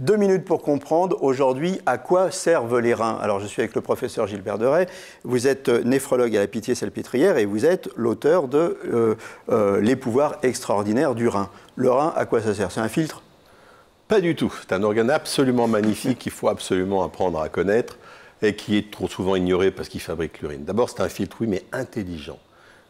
2 minutes pour comprendre aujourd'hui à quoi servent les reins. Alors je suis avec le professeur Gilbert Deray, vous êtes néphrologue à la Pitié-Salpêtrière et vous êtes l'auteur de Les pouvoirs extraordinaires du rein. Le rein, à quoi ça sert? C'est un filtre? Pas du tout. C'est un organe absolument magnifique qu'il faut absolument apprendre à connaître et qui est trop souvent ignoré parce qu'il fabrique l'urine. D'abord, c'est un filtre, oui, mais intelligent.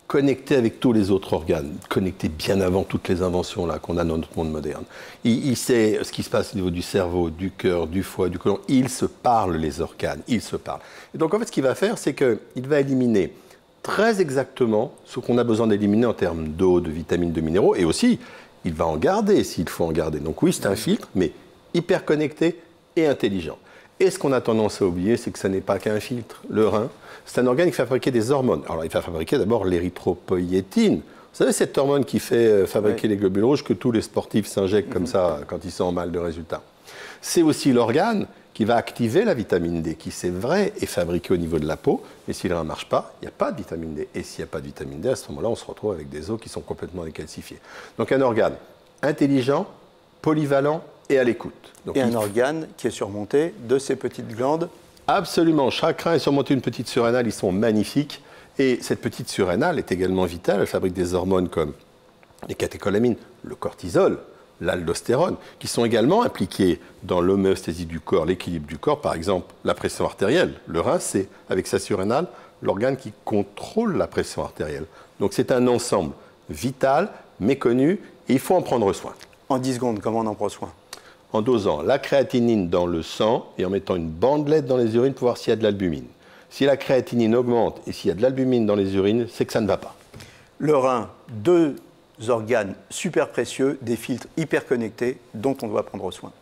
Connecté avec tous les autres organes, connecté bien avant toutes les inventions là qu'on a dans notre monde moderne. Il sait ce qui se passe au niveau du cerveau, du cœur, du foie, du côlon. Ils se parlent, les organes, ils se parlent. Et donc en fait, ce qu'il va faire, c'est qu'il va éliminer très exactement ce qu'on a besoin d'éliminer en termes d'eau, de vitamines, de minéraux, et aussi, il va en garder s'il faut en garder. Donc oui, c'est un filtre, mais hyper connecté et intelligent. Et ce qu'on a tendance à oublier, c'est que ça n'est pas qu'un filtre. Le rein, c'est un organe qui fait fabriquer des hormones. Alors, il va fabriquer d'abord l'érythropoïétine. Vous savez, cette hormone qui fait fabriquer les globules rouges que tous les sportifs s'injectent comme ça quand ils sont en mal de résultats. C'est aussi l'organe qui va activer la vitamine D, qui, c'est vrai, est fabriquée au niveau de la peau. Mais si le rein ne marche pas, il n'y a pas de vitamine D. Et s'il n'y a pas de vitamine D, à ce moment-là, on se retrouve avec des os qui sont complètement décalcifiés. Donc, un organe intelligent, polyvalent et à l'écoute. Et un organe qui est surmonté de ces petites glandes. Absolument. Chaque rein est surmonté d'une petite surrénale. Ils sont magnifiques. Et cette petite surrénale est également vitale. Elle fabrique des hormones comme les catécholamines, le cortisol, l'aldostérone, qui sont également impliquées dans l'homéostasie du corps, l'équilibre du corps. Par exemple, la pression artérielle. Le rein, c'est, avec sa surrénale, l'organe qui contrôle la pression artérielle. Donc c'est un ensemble vital, méconnu, et il faut en prendre soin. En 10 secondes, comment on en prend soin? En dosant la créatinine dans le sang et en mettant une bandelette dans les urines pour voir s'il y a de l'albumine. Si la créatinine augmente et s'il y a de l'albumine dans les urines, c'est que ça ne va pas. Le rein, 2 organes super précieux, des filtres hyper connectés dont on doit prendre soin.